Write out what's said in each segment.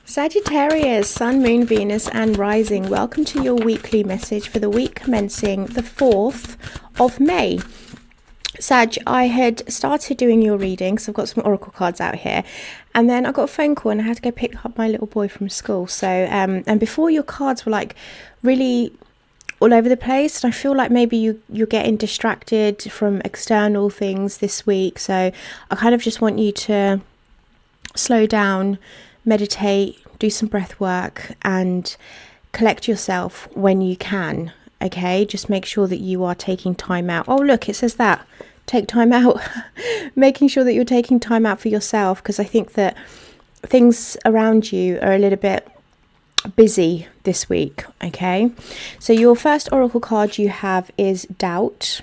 Sagittarius, Sun, Moon, Venus and Rising. Welcome to your weekly message for the week commencing the 4th of May. Sag, I had started doing your reading, so I've got some oracle cards out here, and then I got a phone call and I had to go pick up my little boy from school. So, and before, your cards were like really all over the place, and I feel like maybe you're getting distracted from external things this week. So I kind of just want you to slow down, meditate, do some breath work and collect yourself when you can. Okay, just make sure that you are taking time out. Oh look, it says that take time out. Making sure that you're taking time out for yourself, because I think that things around you are a little bit busy this week. Okay, so your first oracle card you have is doubt.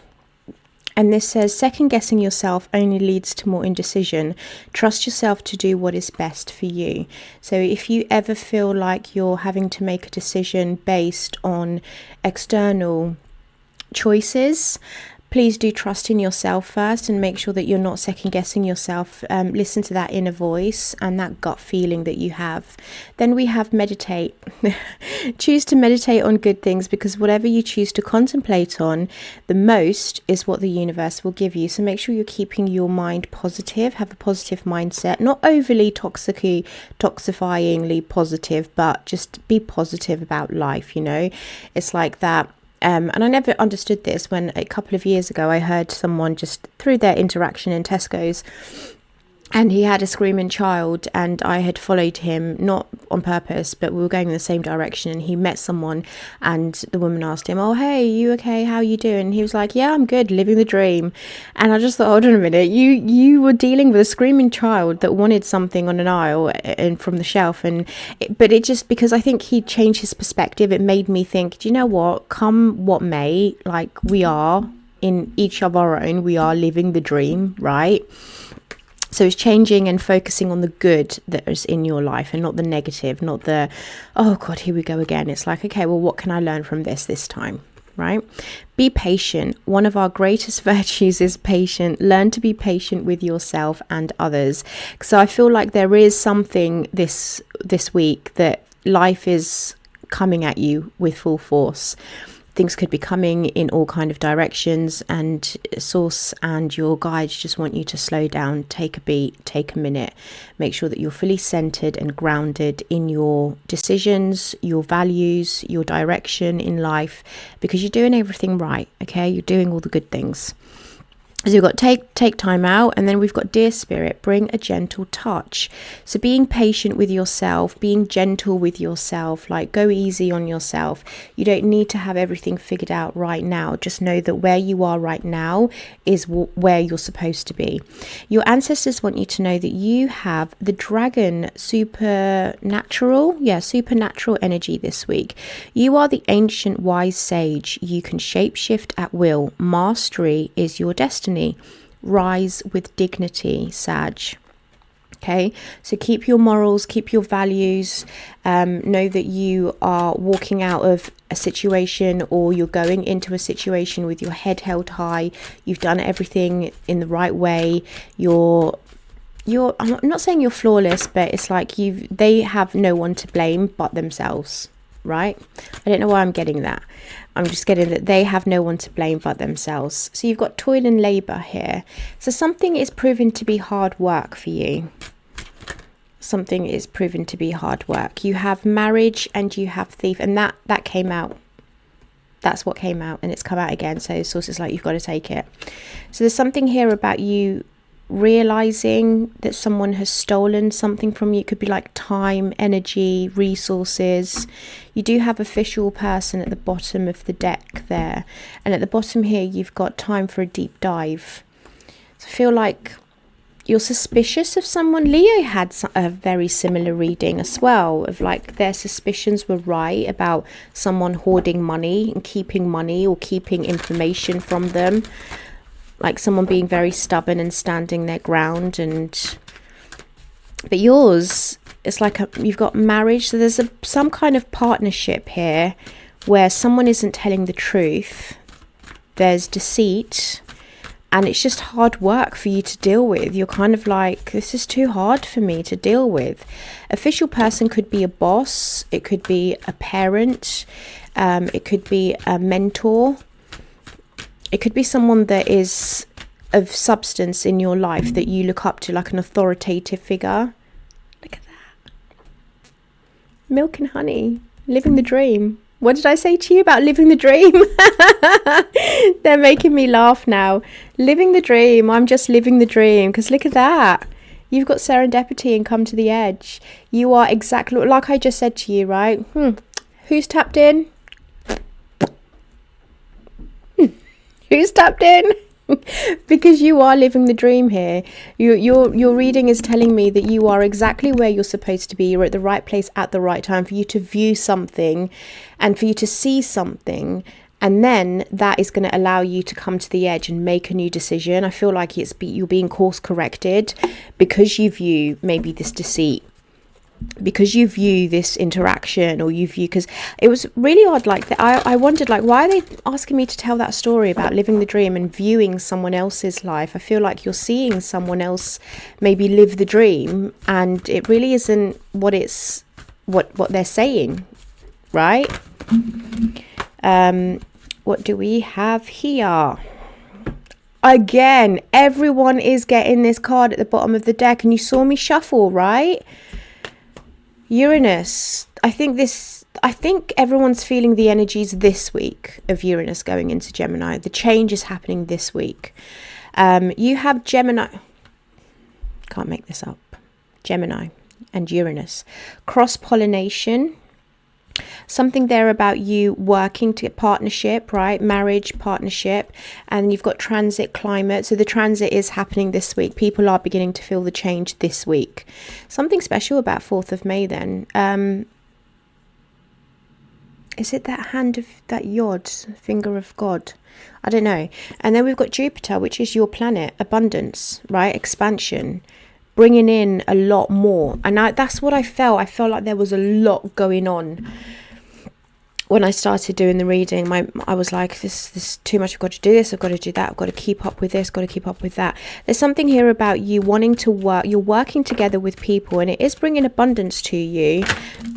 And this says, second guessing yourself only leads to more indecision. Trust yourself to do what is best for you. So if you ever feel like you're having to make a decision based on external choices, please do trust in yourself first and make sure that you're not second guessing yourself. Listen to that inner voice and that gut feeling that you have. Then we have meditate. Choose to meditate on good things, because whatever you choose to contemplate on the most is what the universe will give you. So make sure you're keeping your mind positive, have a positive mindset, not overly toxifyingly positive, but just be positive about life. You know, it's like that. And I never understood this when a couple of years ago I heard someone, just through their interaction in Tesco's, and he had a screaming child, and I had followed him, not on purpose, but we were going in the same direction, and he met someone and the woman asked him, oh, hey, you okay? How are you doing? And he was like, yeah, I'm good, living the dream. And I just thought, hold on a minute, you were dealing with a screaming child that wanted something on an aisle and from the shelf. But it just, because I think he changed his perspective, it made me think, do you know what, come what may, like we are in each of our own, we are living the dream, right? So it's changing and focusing on the good that is in your life and not the negative, not the, oh God, here we go again. It's like, okay, well, what can I learn from this time, right? Be patient. One of our greatest virtues is patient. Learn to be patient with yourself and others. So I feel like there is something this week that life is coming at you with full force. Things could be coming in all kind of directions, and source and your guides just want you to slow down, take a beat, take a minute, make sure that you're fully centered and grounded in your decisions, your values, your direction in life, because you're doing everything right. Okay, you're doing all the good things. So we've got take time out, and then we've got dear spirit, bring a gentle touch. So being patient with yourself, being gentle with yourself, like go easy on yourself. You don't need to have everything figured out right now. Just know that where you are right now is where you're supposed to be. Your ancestors want you to know that you have the dragon supernatural energy this week. You are the ancient wise sage. You can shapeshift at will. Mastery is your destiny. Rise with dignity, Sag. Okay, so keep your morals, keep your values. Know that you are walking out of a situation, or you're going into a situation with your head held high. You've done everything in the right way. I'm not saying you're flawless, but it's like they have no one to blame but themselves, right? I don't know why I'm getting that. I'm just getting that they have no one to blame but themselves. So you've got toil and labor here. So something is proven to be hard work for you. Something is proven to be hard work. You have marriage and you have thief, and that came out. That's what came out, and it's come out again. So sources like, you've got to take it. So there's something here about you realizing that someone has stolen something from you. It could be like time, energy, resources. You do have official person at the bottom of the deck there, and at the bottom here you've got time for a deep dive. So I feel like you're suspicious of someone. Leo had a very similar reading as well, of like their suspicions were right about someone hoarding money and keeping money or keeping information from them. Like someone being very stubborn and standing their ground. But yours, it's like you've got marriage. So there's some kind of partnership here where someone isn't telling the truth. There's deceit, and it's just hard work for you to deal with. You're kind of like, this is too hard for me to deal with. Official person could be a boss, it could be a parent, it could be a mentor, it could be someone that is of substance in your life that you look up to, like an authoritative figure. Look at that. Milk and honey, living the dream. What did I say to you about living the dream? They're making me laugh now. Living the dream. I'm just living the dream. Because look at that. You've got serendipity and come to the edge. You are exactly like I just said to you, right? Who's tapped in? Who's tapped in? Because you are living the dream here. Your reading is telling me that you are exactly where you're supposed to be. You're at the right place at the right time for you to view something and for you to see something, and then that is going to allow you to come to the edge and make a new decision. I feel like you're being course corrected because you view maybe this deceit, because you view this interaction, or you view, because it was really odd, like I wondered, like, why are they asking me to tell that story about living the dream and viewing someone else's life? I feel like you're seeing someone else maybe live the dream, and it really isn't what they're saying, right? What do we have here? Again, everyone is getting this card at the bottom of the deck, and you saw me shuffle, right? Uranus. I think everyone's feeling the energies this week of Uranus going into Gemini. The change is happening this week. You have Gemini. Can't make this up. Gemini and Uranus. Cross-pollination. Something there about you working to partnership, right? Marriage, partnership. And you've got transit, climate. So the transit is happening this week. People are beginning to feel the change this week. Something special about 4th of May then. Is it that hand of that yod, finger of God? I don't know. And then we've got Jupiter, which is your planet, abundance, right? Expansion, bringing in a lot more. And that's what I felt. I felt like there was a lot going on when I started doing the reading. I was like, this is too much. I've got to do this, I've got to do that, I've got to keep up with this, got to keep up with that. There's something here about you wanting to work. You're working together with people, and it is bringing abundance to you,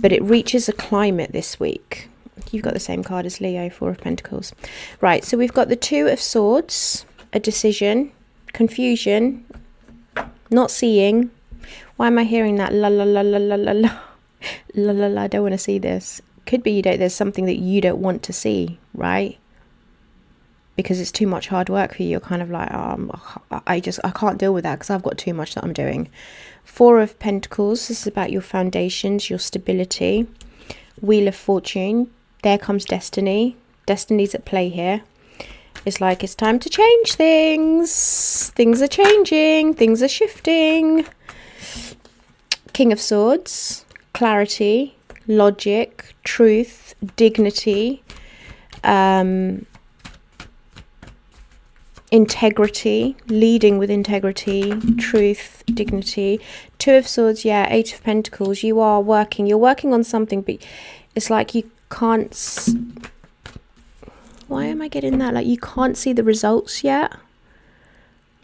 but it reaches a climate this week. You've got the same card as Leo, 4 of Pentacles. Right, so we've got the 2 of Swords, a decision, confusion, not seeing. Why am I hearing that? La la la la la la la la la la. I don't want to see this. Could be there's something that you don't want to see, right? Because it's too much hard work for you. You're kind of like, I can't deal with that because I've got too much that I'm doing. 4 of Pentacles. This is about your foundations, your stability. Wheel of Fortune. There comes destiny. Destiny's at play here. It's like it's time to change things. Things are changing. Things are shifting. King of Swords. Clarity. Logic. Truth. Dignity. Integrity. Leading with integrity. Truth. Dignity. 2 of Swords. Yeah. 8 of Pentacles. You are working. You're working on something, but it's like you can't... Why am I getting that? Like you can't see the results yet.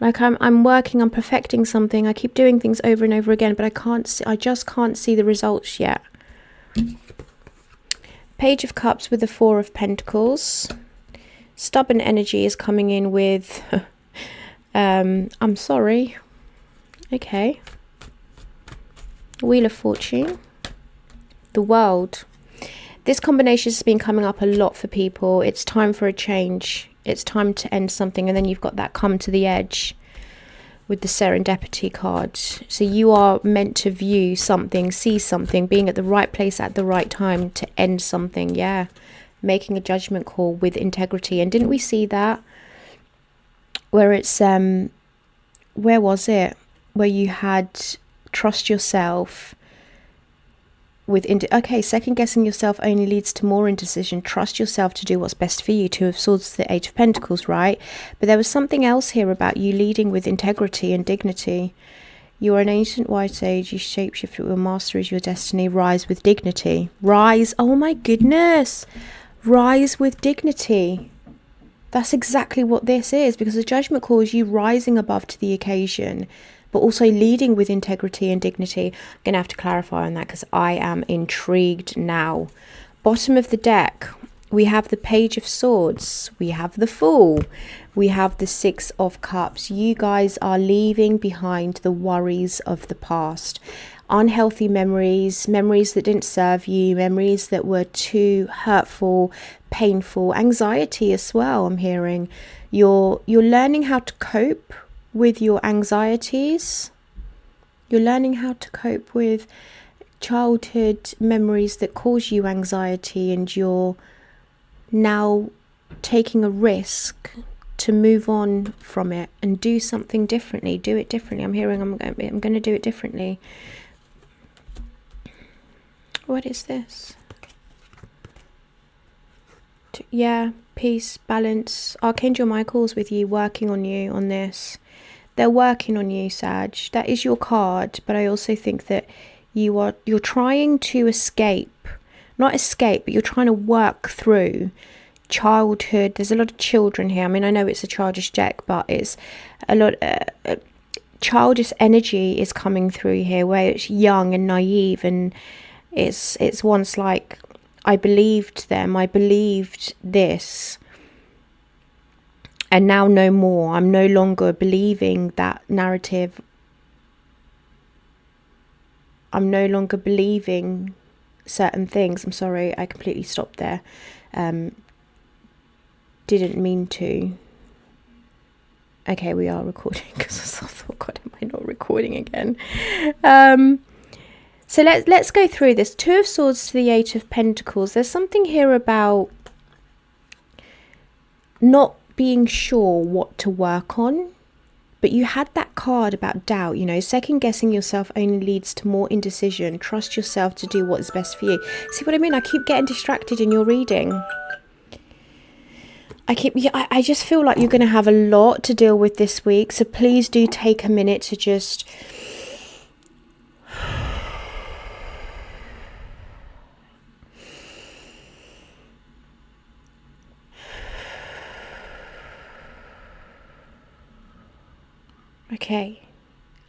Like I'm working, I'm perfecting something. I keep doing things over and over again, but I just can't see the results yet. Page of Cups with the 4 of Pentacles. Stubborn energy is coming in with I'm sorry. Okay. Wheel of Fortune. The World. This combination has been coming up a lot for people. It's time for a change. It's time to end something. And then you've got that come to the edge with the serendipity card. So you are meant to view something, see something, being at the right place at the right time to end something. Yeah. Making a judgment call with integrity. And didn't we see that? Where it's, where was it? Where you had trust yourself. Okay, second guessing yourself only leads to more indecision. Trust yourself to do what's best for you. 2 of Swords, the 8 of Pentacles, right? But there was something else here about you leading with integrity and dignity. You are an ancient white sage. You shapeshift with your master is your destiny. Rise with dignity. Rise. Oh my goodness. Rise with dignity. That's exactly what this is, because the judgment call is you rising above to the occasion, but also leading with integrity and dignity. I'm going to have to clarify on that because I am intrigued now. Bottom of the deck, we have the Page of Swords, we have the Fool, we have the Six of Cups. You guys are leaving behind the worries of the past, unhealthy memories, memories that didn't serve you, memories that were too hurtful, painful, anxiety as well. I'm hearing you're learning how to cope with your anxieties. You're learning how to cope with childhood memories that cause you anxiety, and you're now taking a risk to move on from it and do something differently. Do it differently. I'm hearing I'm going to do it differently. What is this? Yeah, peace, balance. Archangel Michael's with you, working on you on this. They're working on you, Sag. That is your card, but I also think that you're trying to escape. Not escape, but you're trying to work through childhood. There's a lot of children here. I mean, I know it's a childish deck, but it's a lot childish energy is coming through here, where it's young and naive, and it's once like, I believed them, I believed this, and now no more. I'm no longer believing that narrative. I'm no longer believing certain things. I'm sorry, I completely stopped there. Didn't mean to. Okay, we are recording, because I thought, God, am I not recording again? So let's go through this. Two of Swords to the Eight of Pentacles. There's something here about not being sure what to work on, but you had that card about doubt. You know, second guessing yourself only leads to more indecision. Trust yourself to do what's best for you. See what I mean? I keep getting distracted in your reading. I just feel like you're going to have a lot to deal with this week. So please do take a minute to just okay,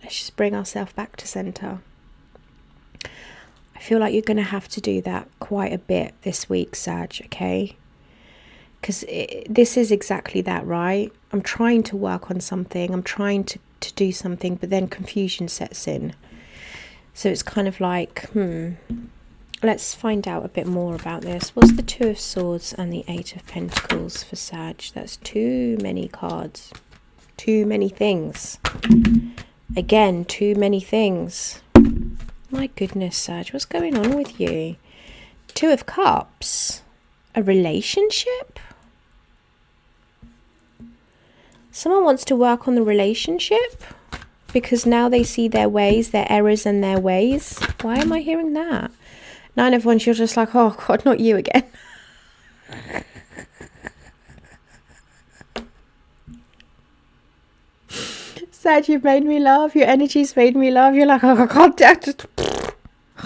let's just bring ourselves back to center. I feel like you're going to have to do that quite a bit this week, Sag, okay? Because this is exactly that, right? I'm trying to work on something, I'm trying to do something, but then confusion sets in. So it's kind of like, let's find out a bit more about this. What's the Two of Swords and the Eight of Pentacles for Sag? That's too many cards. Too many things. Again, too many things. My goodness, Sag, what's going on with you? Two of Cups. A relationship? Someone wants to work on the relationship because now they see their ways, their errors and their ways. Why am I hearing that? Nine of Wands, you're just like, oh God, not you again. Sag, you've made me laugh. Your energy's made me laugh. You're like, oh, I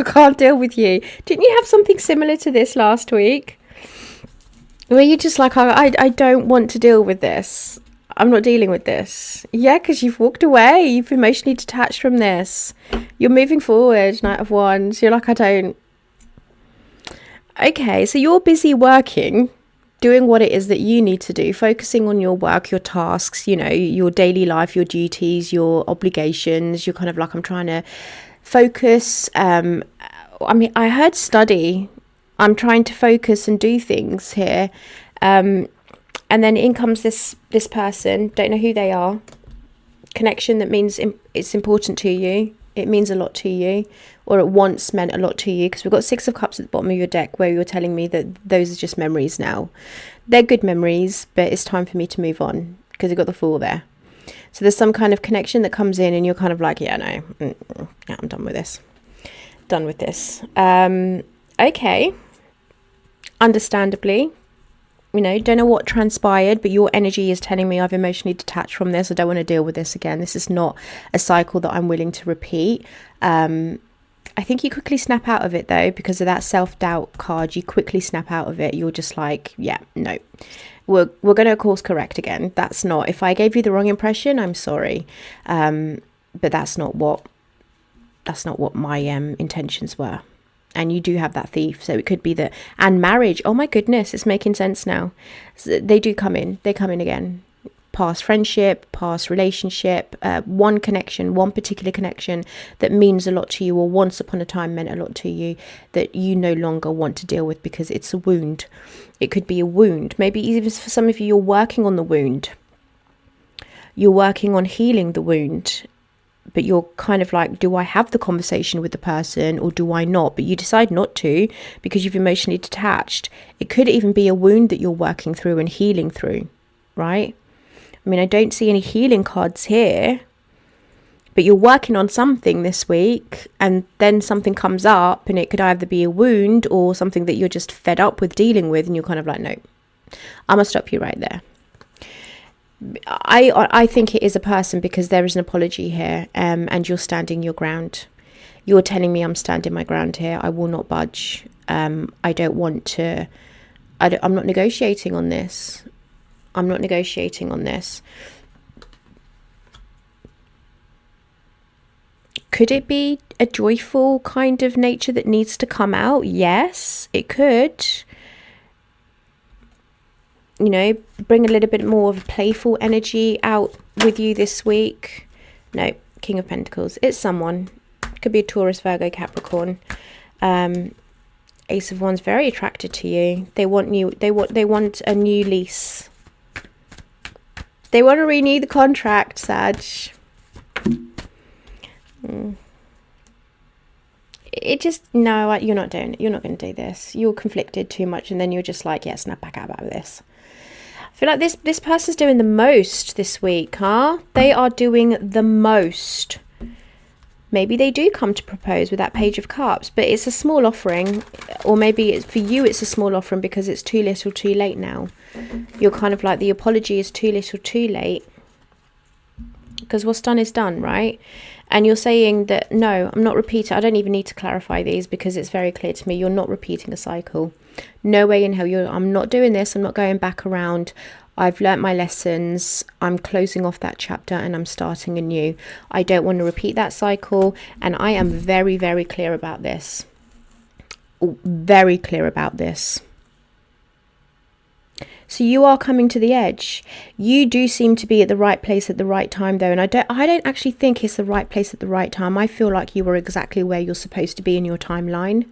can't deal with you. Didn't you have something similar to this last week? Where you're just like, I don't want to deal with this. I'm not dealing with this. Yeah, because you've walked away. You've emotionally detached from this. You're moving forward, Knight of Wands. You're like, I don't. Okay, so you're busy working, doing what it is that you need to do, focusing on your work, your tasks, you know, your daily life, your duties, your obligations. You're kind of like, I'm trying to focus. I mean, I heard study. I'm trying to focus and do things here. And then in comes this person, don't know who they are. Connection that means it's important to you. It means a lot to you, or it once meant a lot to you, because we've got Six of Cups at the bottom of your deck, where you're telling me that those are just memories now. They're good memories, but it's time for me to move on, because you've got the Fool there. So there's some kind of connection that comes in and you're kind of like, yeah, no, yeah, I'm done with this. Done with this. Okay. Understandably, you know, don't know what transpired, but your energy is telling me I've emotionally detached from this. I don't want to deal with this again. This is not a cycle that I'm willing to repeat. And I think you quickly snap out of it though, because of that self-doubt card. You quickly snap out of it. You're just like, yeah, no, we're going to course correct again. That's not, if I gave you the wrong impression, I'm sorry. But that's not what my intentions were. And you do have that thief, so it could be that. And marriage, oh my goodness, it's making sense now. So they come in again. Past friendship, past relationship, one connection, one particular connection that means a lot to you, or once upon a time meant a lot to you, that you no longer want to deal with because it's a wound. It could be a wound. Maybe even for some of you, you're working on the wound. You're working on healing the wound. But you're kind of like, do I have the conversation with the person or do I not? But you decide not to because you've emotionally detached. It could even be a wound that you're working through and healing through, right? I mean, I don't see any healing cards here, but you're working on something this week and then something comes up, and it could either be a wound or something that you're just fed up with dealing with, and you're kind of like, no, I'm going to stop you right there. I think it is a person, because there is an apology here, and you're standing your ground. You're telling me I'm standing my ground here. I will not budge. I don't want to. I'm not negotiating on this. I'm not negotiating on this. Could it be a joyful kind of nature that needs to come out? Yes, it could. You know, bring a little bit more of a playful energy out with you this week. No, King of Pentacles. It's someone. Could be a Taurus, Virgo, Capricorn. Ace of Wands, very attracted to you. They want you. They want a new lease. They want to renew the contract, Sag. It just, no, you're not doing it. You're not going to do this. You're conflicted too much, and then you're just like, yeah, snap back out of this. I feel like this person's doing the most this week, huh? They are doing the most. Maybe they do come to propose with that Page of Cups, but it's a small offering, or maybe it's, for you it's a small offering because it's too little too late now. You're kind of like, the apology is too little too late, because what's done is done, right? And you're saying that, no, I'm not repeating. I don't even need to clarify these because it's very clear to me. You're not repeating a cycle. No way in hell. I'm not doing this. I'm not going back around. I've learnt my lessons. I'm closing off that chapter and I'm starting anew. I don't want to repeat that cycle. And I am very, very clear about this. Very clear about this. So you are coming to the edge. You do seem to be at the right place at the right time, though. And I don't actually think it's the right place at the right time. I feel like you are exactly where you're supposed to be in your timeline.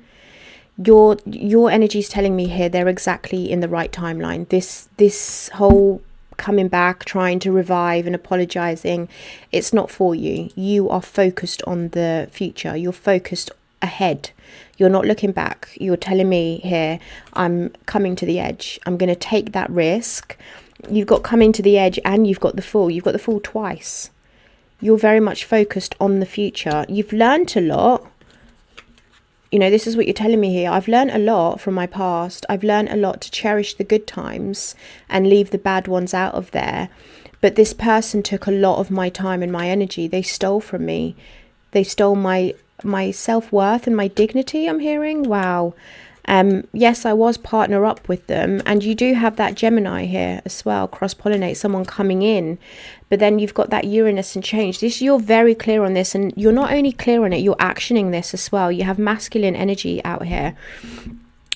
Your energy is telling me here they're exactly in the right timeline. This whole coming back, trying to revive and apologizing, it's not for you. You are focused on the future. You're focused ahead. You're not looking back. You're telling me here, I'm coming to the edge. I'm going to take that risk. You've got coming to the edge and you've got the Fool. You've got the Fool twice. You're very much focused on the future. You've learned a lot. You know, this is what you're telling me here. I've learned a lot from my past. I've learned a lot to cherish the good times and leave the bad ones out of there. But this person took a lot of my time and my energy. They stole from me. They stole my self-worth and my dignity, I'm hearing. Wow. Yes, I was partner up with them, and you do have that Gemini here as well, cross-pollinate, someone coming in, but then you've got that Uranus and change. This, you're very clear on this, and you're not only clear on it, you're actioning this as well. You have masculine energy out here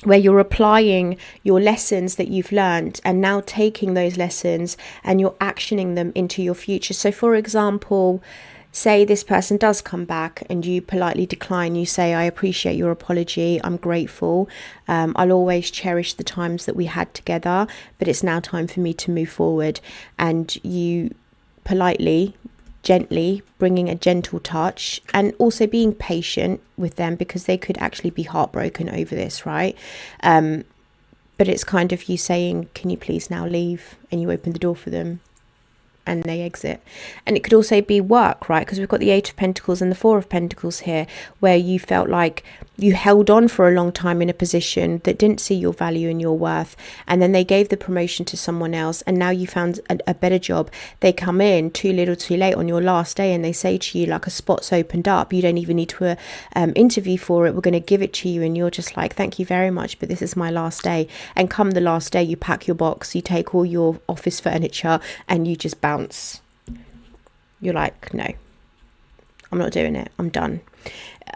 where you're applying your lessons that you've learned and now taking those lessons and you're actioning them into your future. So for example, say this person does come back and you politely decline. You say, I appreciate your apology. I'm grateful. I'll always cherish the times that we had together, but it's now time for me to move forward. And you politely, gently, bringing a gentle touch and also being patient with them because they could actually be heartbroken over this, right? But it's kind of you saying, can you please now leave? And you open the door for them. And they exit. And it could also be work, right? Because we've got the Eight of Pentacles and the Four of Pentacles here, where you felt like you held on for a long time in a position that didn't see your value and your worth, and then they gave the promotion to someone else, and now you found a better job. They come in too little too late on your last day, and they say to you, like, a spot's opened up, you don't even need to interview for it, we're going to give it to you. And you're just like, thank you very much, but this is my last day. And come the last day, you pack your box, you take all your office furniture, and you just bounce. You're like, no, I'm not doing it, I'm done.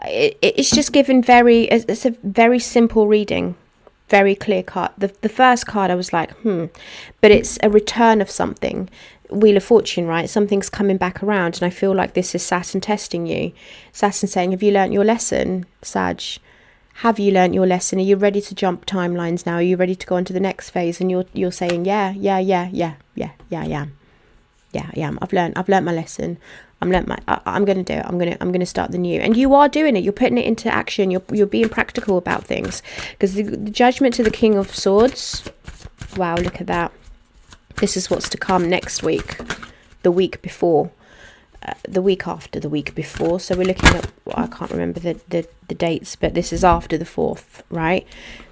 It's just given it's a very simple reading, very clear cut. The first card I was like, but it's a return of something. Wheel of Fortune, right? Something's coming back around, and I feel like this is Saturn testing you. Saturn saying, have you learnt your lesson, Sag? Have you learnt your lesson? Are you ready to jump timelines now? Are you ready to go on to the next phase? And you're saying, yeah, I am. Yeah, I am. I've learnt my lesson. I'm going to do it. I'm going to start the new. And you are doing it. You're putting it into action. You're being practical about things. Because the Judgment to the King of Swords. Wow, look at that. This is what's to come next week. The week before. The week after the week before. So we're looking at, I can't remember the dates, but this is after the 4th, right?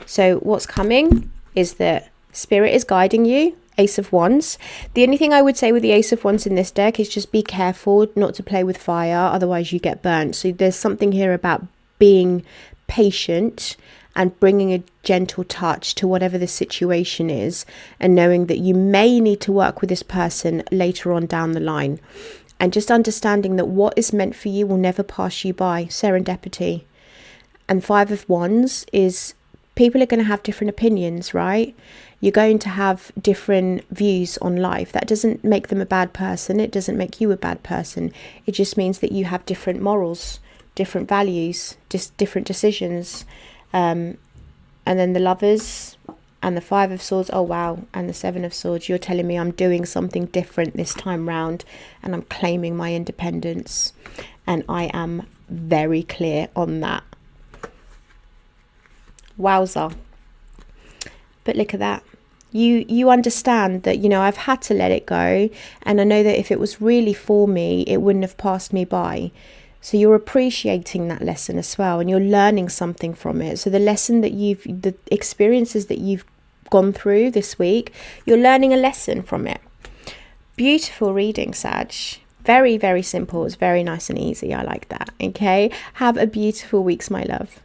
So what's coming is that Spirit is guiding you. Ace of Wands. The only thing I would say with the Ace of Wands in this deck is just be careful not to play with fire, otherwise you get burnt. So there's something here about being patient and bringing a gentle touch to whatever the situation is, and knowing that you may need to work with this person later on down the line, and just understanding that what is meant for you will never pass you by. Serendipity. And 5 of Wands is people are going to have different opinions, right? You're going to have different views on life. That doesn't make them a bad person. It doesn't make you a bad person. It just means that you have different morals, different values, just different decisions. And then the Lovers and the 5 of Swords. Oh, wow. And the 7 of Swords. You're telling me I'm doing something different this time round, and I'm claiming my independence. And I am very clear on that. Wowza. But look at that. You understand that, I've had to let it go, and I know that if it was really for me, it wouldn't have passed me by. So you're appreciating that lesson as well, and you're learning something from it. So the lesson that the experiences that you've gone through this week, you're learning a lesson from it. Beautiful reading, Sag. Very, very simple. It's very nice and easy. I like that. Okay. Have a beautiful week, my love.